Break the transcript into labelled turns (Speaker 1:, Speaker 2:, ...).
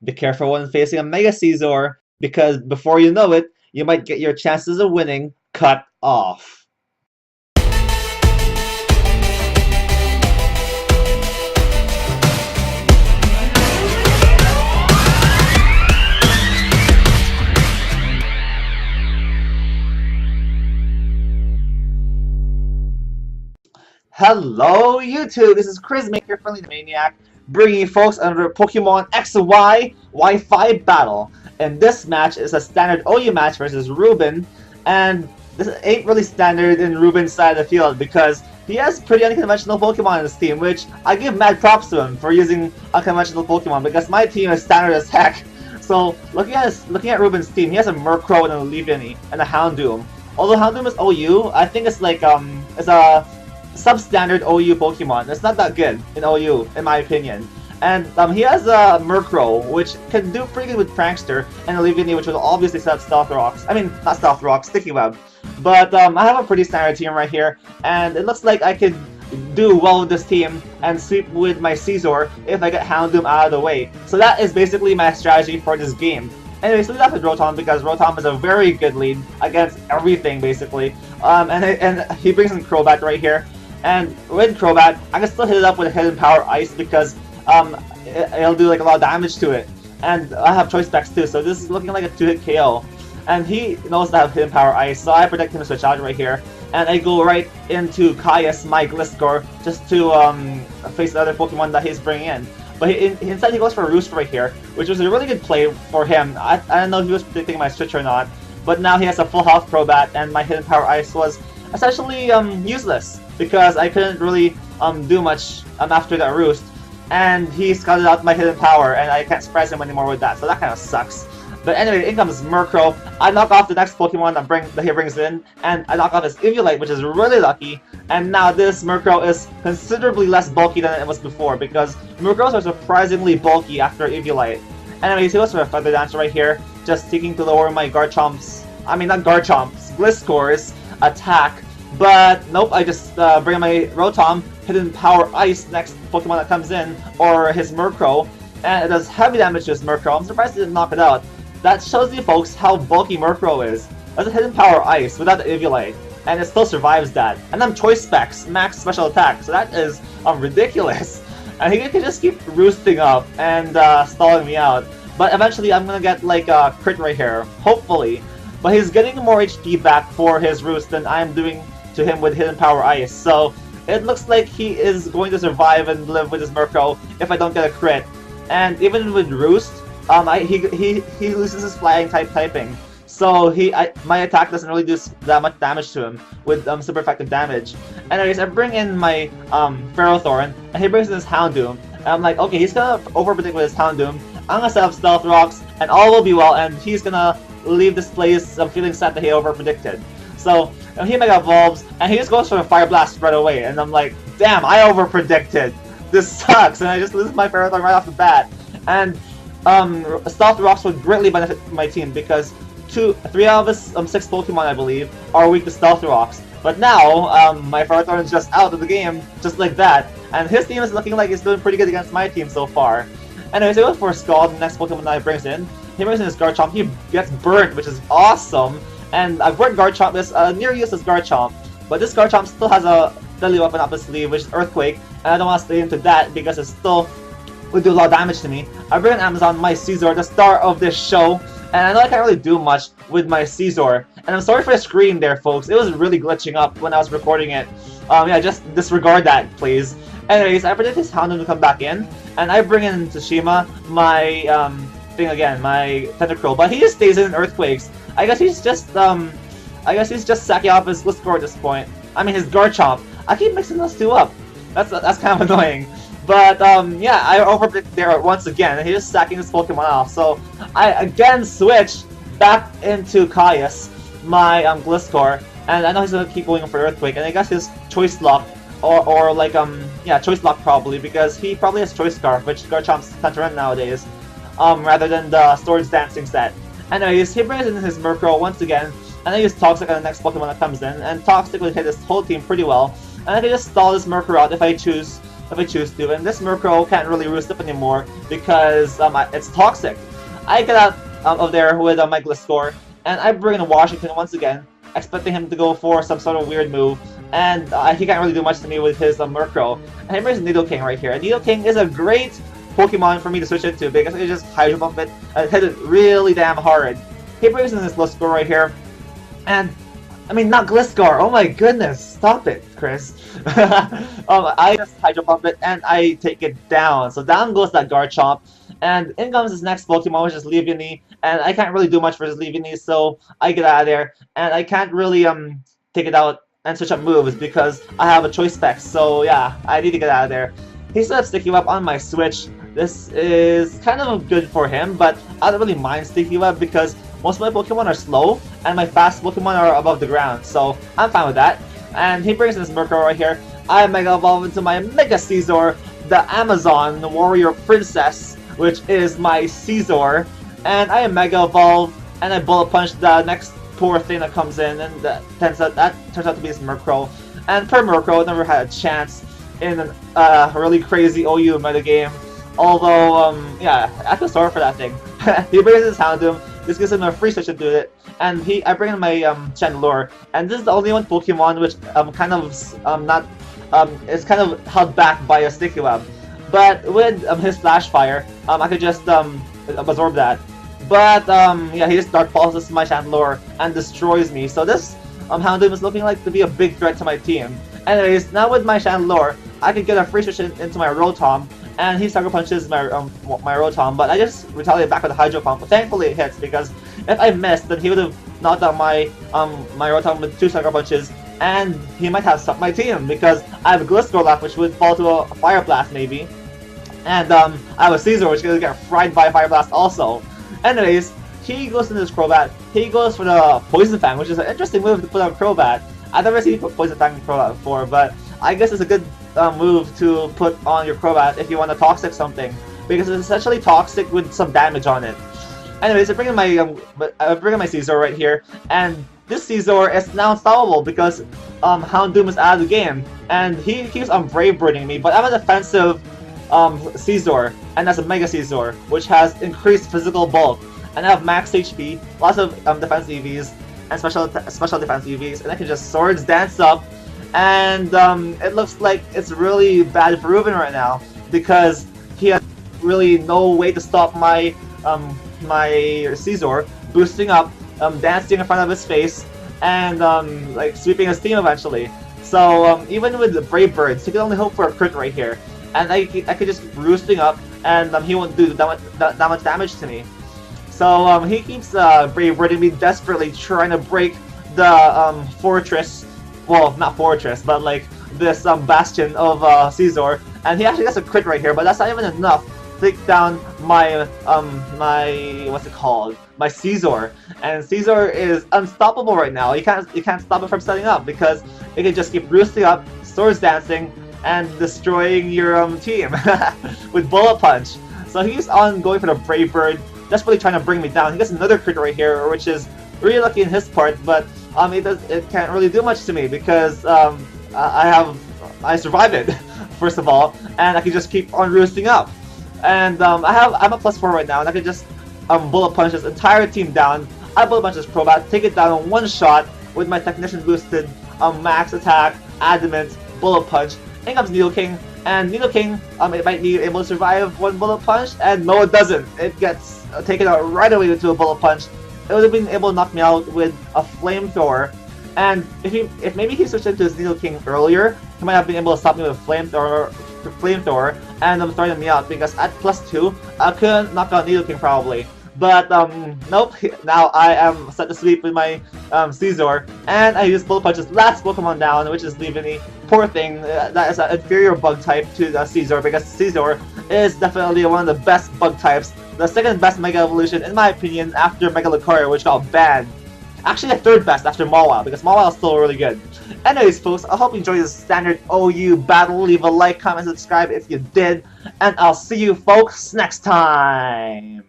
Speaker 1: Be careful when facing a Mega Scizor, because before you know it, you might get your chances of winning cut off. Hello YouTube, this is Chriz, your friendly maniac, bringing you folks another Pokemon X and Y Wi-Fi battle. And this match is a standard OU match versus Ruben, and this ain't really standard in Ruben's side of the field because he has pretty unconventional Pokemon in his team, which I give mad props to him for using unconventional Pokemon because my team is standard as heck. So looking at Ruben's team, he has a Murkrow and a Leaviany and a Houndoom. Although Houndoom is OU, I think it's like it's a substandard OU Pokemon. It's not that good in OU, in my opinion. And he has a Murkrow, which can do pretty good with Prankster, and a Leaviany, which will obviously set Stealth Rocks. I mean, not Stealth Rocks, Sticky Web. But I have a pretty standard team right here, and it looks like I could do well with this team and sweep with my Scizor if I get Houndoom out of the way. So that is basically my strategy for this game. Anyways, so we left with Rotom because Rotom is a very good lead against everything, basically. And he brings in Crobat right here. And with Crobat, I can still hit it up with Hidden Power Ice because it'll do like a lot of damage to it. And I have Choice Specs too, so this is looking like a 2-hit KO. And he knows that I have Hidden Power Ice, so I protect him to switch out right here. And I go right into Caius, my Gliscor, just to face the other Pokemon that he's bringing in. But instead he goes for Roost right here, which was a really good play for him. I don't know if he was predicting my switch or not, but now he has a full health Crobat, and my Hidden Power Ice was essentially useless because I couldn't really do much after that Roost. And he scouted out my Hidden Power, and I can't surprise him anymore with that, so that kind of sucks. But anyway, in comes Murkrow. I knock off the next Pokemon that he brings in, and I knock off his Eviolite, which is really lucky. And now this Murkrow is considerably less bulky than it was before, because Murkrows are surprisingly bulky after Eviolite. Anyways, he goes for a Feather Dance right here, just seeking to lower my Garchomp's, I mean not Garchomp's, Gliscor's attack. But nope, I just bring my Rotom, Hidden Power Ice next Pokemon that comes in, or his Murkrow, and it does heavy damage to his Murkrow. I'm surprised it didn't knock it out. That shows you folks how bulky Murkrow is. That's a Hidden Power Ice without the Eviolite, and it still survives that. And then Choice Specs, max special attack, so that is ridiculous. And he can just keep roosting up and stalling me out. But eventually I'm gonna get like a crit right here, hopefully. But he's getting more HP back for his roost than I'm doing to him with Hidden Power Ice. So it looks like he is going to survive and live with his Murkrow if I don't get a crit. And even with Roost, he loses his flying typing, so my attack doesn't really do that much damage to him with super effective damage. Anyways, I bring in my Ferrothorn, and he brings in his Houndoom. And I'm like, okay, he's gonna overpredict with his Houndoom. I'm gonna set up Stealth Rocks, and all will be well. And he's gonna leave this place feeling sad that he overpredicted. So he Mega Evolves, and he just goes for a Fire Blast right away. And I'm like, damn, I overpredicted. This sucks, and I just lose my Ferrothorn right off the bat. And Stealth Rocks would greatly benefit my team because 3 out of his 6 Pokemon, I believe, are weak to Stealth Rocks. But now, my Ferrothorn is just out of the game, just like that. And his team is looking like it's doing pretty good against my team so far. Anyways, I go for Scald, the next Pokemon that he brings in. He brings in his Garchomp. He gets burnt, which is awesome. And I've burnt Garchomp, this near useless Garchomp. But this Garchomp still has a deadly weapon up his sleeve, which is Earthquake. And I don't want to stay into that because it still would do a lot of damage to me. I bring in Amazon, my Scizor, the star of this show. And I know I can't really do much with my Scizor. And I'm sorry for the screen there, folks. It was really glitching up when I was recording it. Yeah, just disregard that, please. Anyways, I predict his Houndoom to come back in. And I bring in Tsushima, my my Tentacruel. But he just stays in Earthquakes. I guess he's just sacking off his Gliscor at this point. I mean his Garchomp. I keep mixing those two up. That's kind of annoying. But yeah, I overpredict there once again, and he's just sacking this Pokemon off. So I again switch back into Caius, my Gliscor, and I know he's gonna keep going for Earthquake, and I guess his Choice Lock, or like yeah, Choice Lock probably, because he probably has Choice Scarf, which Garchomp's tend to run nowadays, rather than the Swords Dancing set. Anyways, he brings in his Murkrow once again, and I use Toxic on the next Pokemon that comes in, and Toxic would hit this whole team pretty well, and I can just stall this Murkrow out if I choose if I choose to. And this Murkrow can't really roost up anymore because it's toxic. I get out of there with my Gliscor, and I bring in Washington once again, expecting him to go for some sort of weird move. And he can't really do much to me with his Murkrow. And he brings Nidoking right here. And Nidoking is a great Pokemon for me to switch into because I can just Hydro Pump it and hit it really damn hard. He brings in this Gliscor right here. And I mean, not Gliscor. Oh my goodness, stop it, Chris. I just Hydro Pump it and I take it down. So down goes that Garchomp, and in comes his next Pokemon, which is Leavanny, and I can't really do much for his Leavanny, so I get out of there, and I can't really take it out and switch up moves because I have a choice spec. So yeah, I need to get out of there. He still has Sticky Web on my Switch. This is kind of good for him, but I don't really mind Sticky Web because most of my Pokemon are slow, and my fast Pokemon are above the ground, so I'm fine with that. And he brings in this Murkrow right here. I Mega Evolve into my Mega Scizor, the Amazon Warrior Princess, which is my Scizor. And I Mega Evolve, and I Bullet Punch the next poor thing that comes in, and that turns out to be this Murkrow. And per Murkrow, never had a chance in a really crazy OU metagame. Although, yeah, I feel sorry for that thing. He brings in his Houndoom. This gives him a free switch to do it, and I bring in my Chandelure, and this is the only one Pokemon which it's kind of held back by a Sticky Web. But with his Flash Fire, I could just absorb that. But yeah, he just Dark Pulses my Chandelure and destroys me. So this Houndoom is looking like to be a big threat to my team. Anyways, now with my Chandelure, I could get a free switch into my Rotom. And he Sucker Punches my Rotom, but I just retaliate back with a Hydro Pump. But thankfully it hits, because if I missed, then he would have knocked out my Rotom with 2 Sucker Punches, and he might have sucked my team, because I have a Gliscor left, which would fall to a Fire Blast maybe, and I have a Scizor, which is gonna get fried by a Fire Blast also. Anyways, he goes into this Crobat. He goes for the Poison Fang, which is an interesting move to put on Crobat. I've never seen Poison Fang in Crobat before, but I guess it's a good move to put on your Crobat if you want to Toxic something, because it's essentially Toxic with some damage on it. Anyways, I bring in my Scizor right here, and this Scizor is now unstoppable because Houndoom is out of the game, and he keeps on Brave Birding me. But I'm a defensive Scizor, and that's a Mega Scizor, which has increased physical bulk, and I have max HP, lots of defense EVs, and special defense EVs, and I can just Swords Dance up. And it looks like it's really bad for Ruben right now because he has really no way to stop my my Scizor boosting up, dancing in front of his face, and like sweeping his team eventually. So even with the Brave Birds, he can only hope for a crit right here, and I could just boosting up, and he won't do that much damage to me. So he keeps Brave Birding me desperately, trying to break the fortress. Well, not fortress, but like this bastion of Scizor, and he actually gets a crit right here, but that's not even enough to take down my what's it called? My Scizor. And Scizor is unstoppable right now. You can't stop it from setting up because it can just keep boosting up, Swords Dancing, and destroying your team with Bullet Punch. So he's on going for the Brave Bird, desperately trying to bring me down. He gets another crit right here, which is really lucky in his part, but it can't really do much to me because I survived it first of all, and I can just keep on roosting up. And I'm a +4 right now, and I can just Bullet Punch this entire team down. I Bullet Punch this Crobat, take it down in one shot with my Technician boosted max attack, Adamant, Bullet Punch. In comes Nidoking, and Nidoking it might be able to survive one Bullet Punch, and no, it doesn't. It gets taken out right away into a Bullet Punch. It would have been able to knock me out with a Flamethrower, and if maybe he switched into his Nidoking earlier, he might have been able to stop me with a Flamethrower, and throwing me out, because at +2, I couldn't knock out Nidoking probably. But nope, now I am set to sleep with my Scizor, and I use Bullet Punch's last Pokemon down, which is Leavanny. Poor thing, that is an inferior bug type to Scizor, because Scizor is definitely one of the best bug types. The second best Mega Evolution, in my opinion, after Mega Lucario, which got banned. Actually, the third best after Mawile, because Mawile is still really good. Anyways, folks, I hope you enjoyed this standard OU battle. Leave a like, comment, subscribe if you did, and I'll see you folks next time.